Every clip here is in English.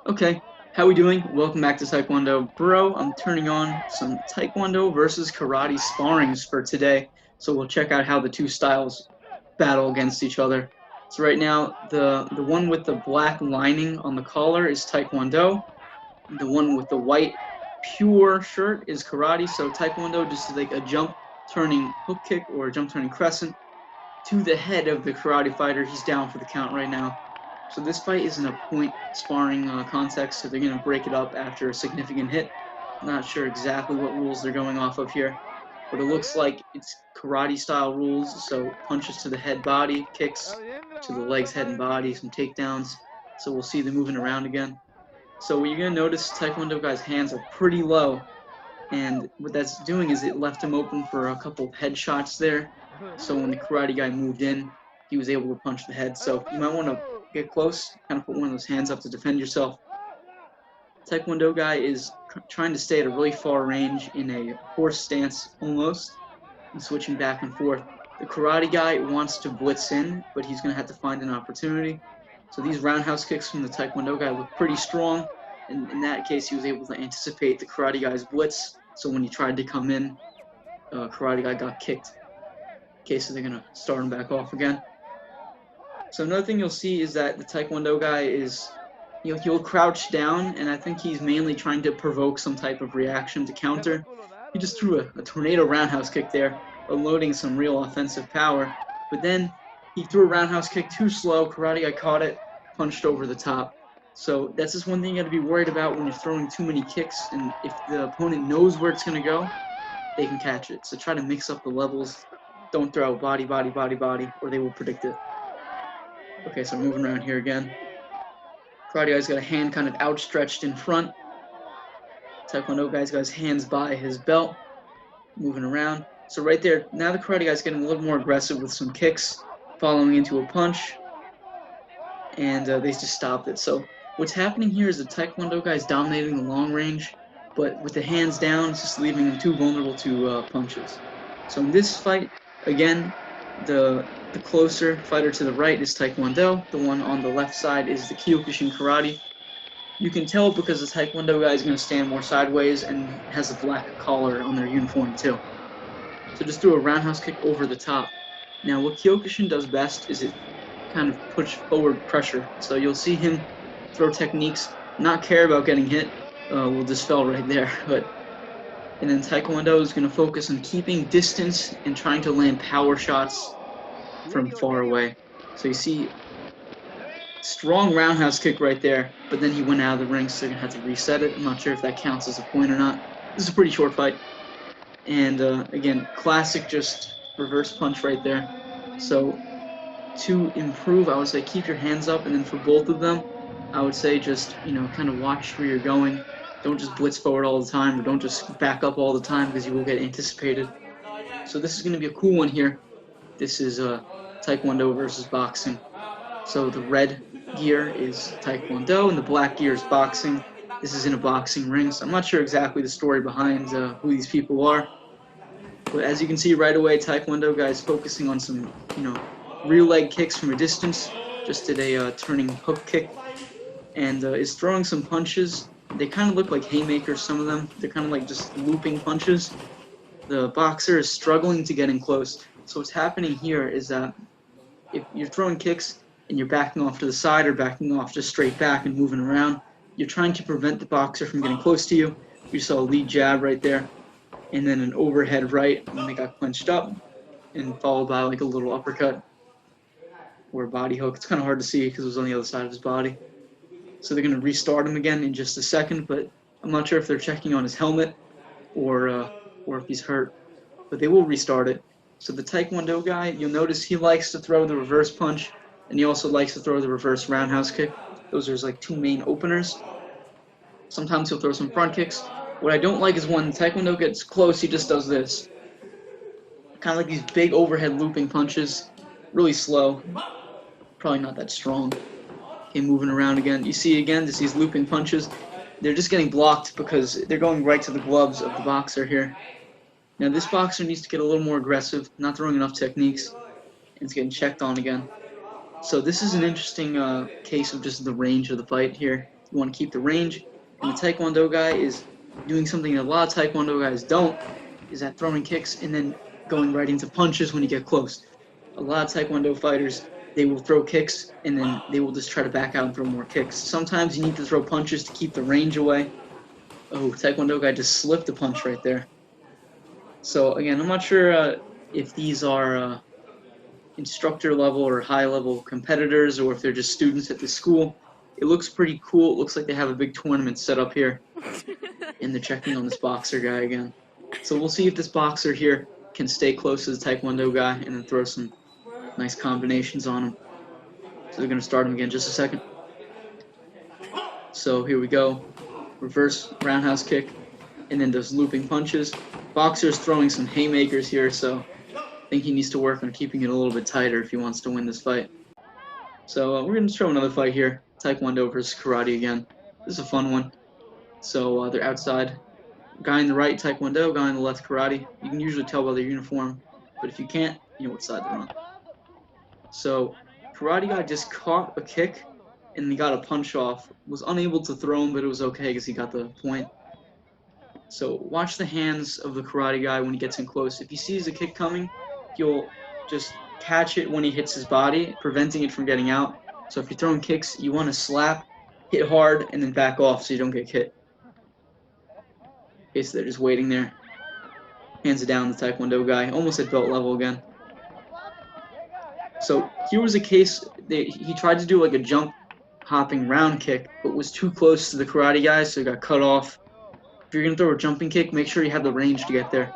Okay, how we doing? Welcome back to Taekwondo. Bro, I'm turning on some Taekwondo versus Karate sparrings for today. So we'll check out how the two styles battle against each other. So right now, the one with the black lining on the collar is Taekwondo. The one with the white pure shirt is Karate. So Taekwondo just is like a jump turning hook kick or a jump turning crescent to the head of the Karate fighter. He's down for the count right now. So this fight is in a point sparring context, so they're going to break it up after a significant hit. Not sure exactly what rules they're going off of here, but it looks like it's karate style rules, so punches to the head body, kicks to the legs, head, and body, some takedowns. So we'll see them moving around again. So what you're going to notice, Taekwondo guy's hands are pretty low, and what that's doing is it left him open for a couple of headshots there. So when the karate guy moved in, he was able to punch the head. So you might want to get close, kind of put one of those hands up to defend yourself. Taekwondo guy is trying to stay at a really far range in a horse stance almost, and switching back and forth. The karate guy wants to blitz in, but he's going to have to find an opportunity. So these roundhouse kicks from the Taekwondo guy look pretty strong. And in that case, he was able to anticipate the karate guy's blitz. So when he tried to come in, karate guy got kicked. Okay, so they're going to start him back off again. So another thing you'll see is that the Taekwondo guy is, he'll crouch down, and I think he's mainly trying to provoke some type of reaction to counter. He just threw a tornado roundhouse kick there, unloading some real offensive power. But then he threw a roundhouse kick too slow. Karate guy caught it, punched over the top. So that's just one thing you got to be worried about when you're throwing too many kicks. And if the opponent knows where it's going to go, they can catch it. So try to mix up the levels. Don't throw body, body, body, body, or they will predict it. Okay, so moving around here again. Karate guy's got a hand kind of outstretched in front. Taekwondo guy's got his hands by his belt, moving around. So right there, now the karate guy's getting a little more aggressive with some kicks, following into a punch, and they just stopped it. So what's happening here is the Taekwondo guy's dominating the long range, but with the hands down, it's just leaving him too vulnerable to punches. So in this fight, again, the closer fighter to the right is Taekwondo. The one on the left side is the Kyokushin Karate. You can tell because the Taekwondo guy is going to stand more sideways and has a black collar on their uniform too. So just do a roundhouse kick over the top. Now what Kyokushin does best is it kind of push forward pressure. So you'll see him throw techniques, not care about getting hit. We'll dispel right there. And then Taekwondo is going to focus on keeping distance and trying to land power shots from far away. So you see strong roundhouse kick right there, but then he went out of the ring, so they're going to have to reset it. I'm not sure if that counts as a point or not. This is a pretty short fight. And again, classic just reverse punch right there. So to improve, I would say keep your hands up, and then for both of them, I would say just, kind of watch where you're going. Don't just blitz forward all the time, or don't just back up all the time because you will get anticipated. So this is going to be a cool one here. This is Taekwondo versus boxing. So the red gear is Taekwondo, and the black gear is boxing. This is in a boxing ring, so I'm not sure exactly the story behind who these people are. But as you can see right away, Taekwondo guy is focusing on some, rear leg kicks from a distance. Just did a turning hook kick, and is throwing some punches. They kind of look like haymakers, some of them. They're kind of like just looping punches. The boxer is struggling to get in close. So what's happening here is that if you're throwing kicks and you're backing off to the side or backing off just straight back and moving around, you're trying to prevent the boxer from getting close to you. You saw a lead jab right there, and then an overhead right when they got clenched up, and followed by like a little uppercut or a body hook. It's kind of hard to see because it was on the other side of his body. So they're going to restart him again in just a second, but I'm not sure if they're checking on his helmet or if he's hurt. But they will restart it. So the Taekwondo guy, you'll notice he likes to throw the reverse punch, and he also likes to throw the reverse roundhouse kick. Those are his like two main openers. Sometimes he'll throw some front kicks. What I don't like is when Taekwondo gets close, he just does this. Kind of like these big overhead looping punches. Really slow. Probably not that strong. Okay, moving around again. You see again, just these looping punches. They're just getting blocked because they're going right to the gloves of the boxer here. Now this boxer needs to get a little more aggressive, not throwing enough techniques, and it's getting checked on again. So this is an interesting case of just the range of the fight here. You want to keep the range. And the Taekwondo guy is doing something that a lot of Taekwondo guys don't, is that throwing kicks and then going right into punches when you get close. A lot of Taekwondo fighters, they will throw kicks and then they will just try to back out and throw more kicks. Sometimes you need to throw punches to keep the range away. Oh, Taekwondo guy just slipped a punch right there. So again, I'm not sure if these are instructor level or high level competitors or if they're just students at the school. It looks pretty cool. It looks like they have a big tournament set up here. And they're checking on this boxer guy again. So we'll see if this boxer here can stay close to the Taekwondo guy and then throw some nice combinations on him. So they're going to start him again just a second. So here we go. Reverse roundhouse kick and then those looping punches. Boxer's throwing some haymakers here, so I think he needs to work on keeping it a little bit tighter if he wants to win this fight. So we're going to show another fight here. Taekwondo versus karate again. This is a fun one. So they're outside. Guy in the right, Taekwondo. Guy in the left, karate. You can usually tell by their uniform, but if you can't, you know what side they're on. So karate guy just caught a kick and he got a punch off. Was unable to throw him, but it was okay because he got the point. So watch the hands of the karate guy when he gets in close. If he sees a kick coming, he'll just catch it when he hits his body, preventing it from getting out. So if you're throwing kicks, you want to slap, hit hard, and then back off so you don't get hit. Okay, so they're just waiting there. Hands it down, the Taekwondo guy, almost at belt level again. So here was a case, he tried to do like a jump hopping round kick, but was too close to the karate guy, so he got cut off. If you're going to throw a jumping kick, make sure you have the range to get there.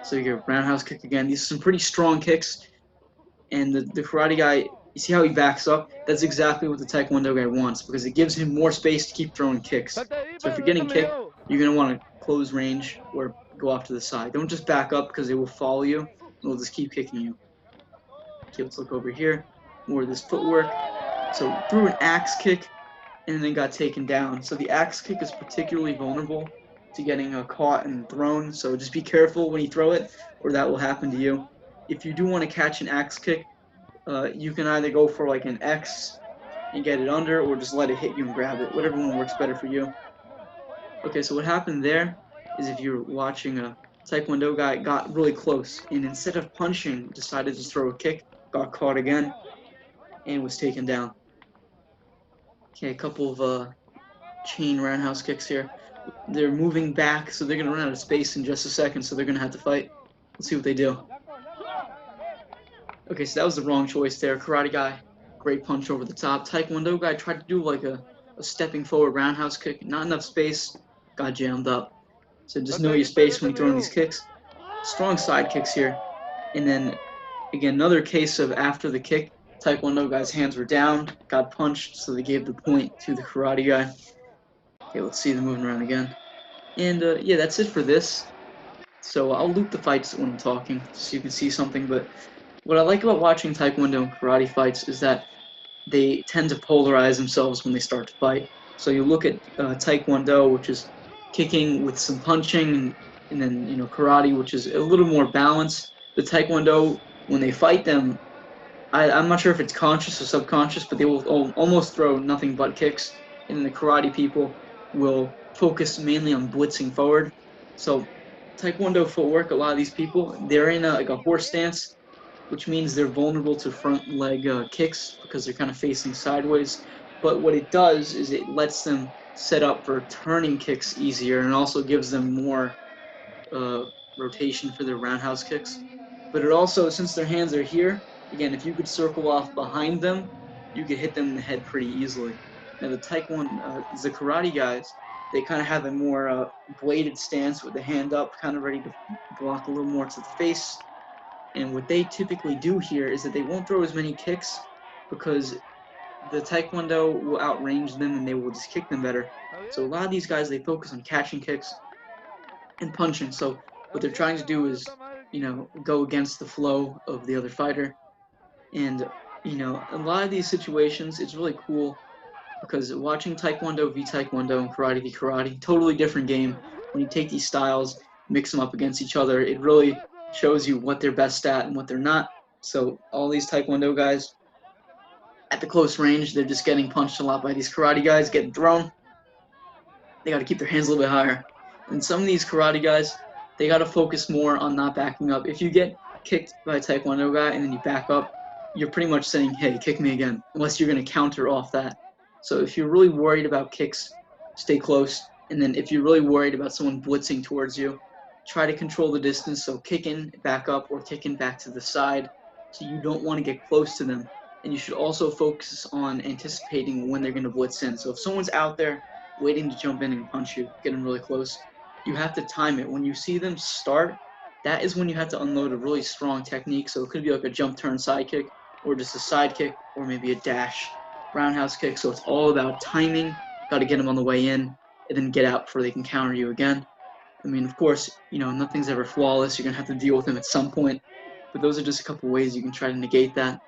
So you get roundhouse kick again. These are some pretty strong kicks. And the karate guy, you see how he backs up? That's exactly what the Taekwondo guy wants because it gives him more space to keep throwing kicks. So if you're getting kicked, you're going to want to close range or go off to the side. Don't just back up because they will follow you. They'll just keep kicking you. Okay, let's look over here. More of this footwork. So threw an axe kick and then got taken down. So the axe kick is particularly vulnerable to getting caught and thrown, so just be careful when you throw it or that will happen to you. If you do want to catch an axe kick, you can either go for like an X and get it under or just let it hit you and grab it, whatever one works better for you. Okay, so what happened there is if you're watching a Taekwondo guy got really close and instead of punching decided to throw a kick, got caught again and was taken down. Okay, a couple of chain roundhouse kicks here. They're moving back, so they're going to run out of space in just a second, so they're going to have to fight. Let's see what they do. Okay, so that was the wrong choice there. Karate guy, great punch over the top. Taekwondo guy tried to do like a stepping forward roundhouse kick. Not enough space, got jammed up. So just know your space when you're throwing these kicks. Strong side kicks here. And then, again, another case of after the kick, Taekwondo guy's hands were down, got punched, so they gave the point to the karate guy. Okay, let's see them moving around again. And yeah, that's it for this. So I'll loop the fights when I'm talking so you can see something. But what I like about watching Taekwondo and karate fights is that they tend to polarize themselves when they start to fight. So you look at Taekwondo, which is kicking with some punching, and then karate, which is a little more balanced. The Taekwondo, when they fight them, I'm not sure if it's conscious or subconscious, but they will almost throw nothing but kicks. And then the karate people will focus mainly on blitzing forward. So Taekwondo footwork, a lot of these people, they're in like a horse stance, which means they're vulnerable to front leg kicks because they're kind of facing sideways. But what it does is it lets them set up for turning kicks easier and also gives them more rotation for their roundhouse kicks. But it also, since their hands are here, again, if you could circle off behind them, you could hit them in the head pretty easily. Now the the karate guys, they kind of have a more bladed stance with the hand up, kind of ready to block a little more to the face. And what they typically do here is that they won't throw as many kicks because the Taekwondo will outrange them and they will just kick them better. So a lot of these guys, they focus on catching kicks and punching. So what they're trying to do is, go against the flow of the other fighter. And, a lot of these situations, it's really cool because watching Taekwondo v Taekwondo and Karate v Karate, totally different game. When you take these styles, mix them up against each other, it really shows you what they're best at and what they're not. So all these Taekwondo guys, at the close range, they're just getting punched a lot by these karate guys, getting thrown. they got to keep their hands a little bit higher. And some of these karate guys, they got to focus more on not backing up. If you get kicked by a Taekwondo guy and then you back up, you're pretty much saying, hey, kick me again, unless you're going to counter off that. So if you're really worried about kicks, stay close. And then if you're really worried about someone blitzing towards you, try to control the distance. So kick in, back up, or kick in back to the side. So you don't want to get close to them. And you should also focus on anticipating when they're going to blitz in. So if someone's out there waiting to jump in and punch you, get them really close, you have to time it. When you see them start, that is when you have to unload a really strong technique. So it could be like a jump turn side kick, or just a side kick, or maybe a dash roundhouse kick. So it's all about timing. Got to get them on the way in, and then get out before they can counter you again. I mean, of course, nothing's ever flawless. You're going to have to deal with them at some point. But those are just a couple ways you can try to negate that.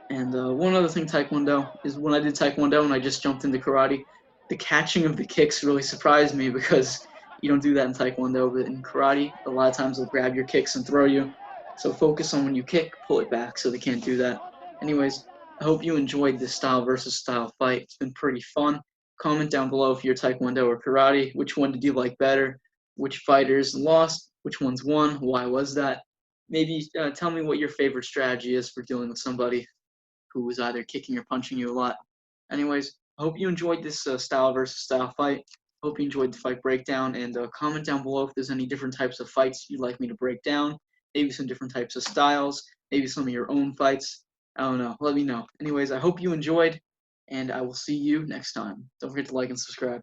And one other thing, Taekwondo, is when I did Taekwondo and I just jumped into karate, the catching of the kicks really surprised me because you don't do that in Taekwondo. But in karate, a lot of times they'll grab your kicks and throw you. So focus on when you kick, pull it back so they can't do that. Anyways, I hope you enjoyed this style versus style fight. It's been pretty fun. Comment down below if you're Taekwondo or karate. Which one did you like better? Which fighters lost? Which ones won? Why was that? Maybe tell me what your favorite strategy is for dealing with somebody who was either kicking or punching you a lot. Anyways, I hope you enjoyed this style versus style fight. Hope you enjoyed the fight breakdown, and comment down below if there's any different types of fights you'd like me to break down, maybe some different types of styles, maybe some of your own fights. I don't know. Let me know. Anyways, I hope you enjoyed, and I will see you next time. Don't forget to like and subscribe.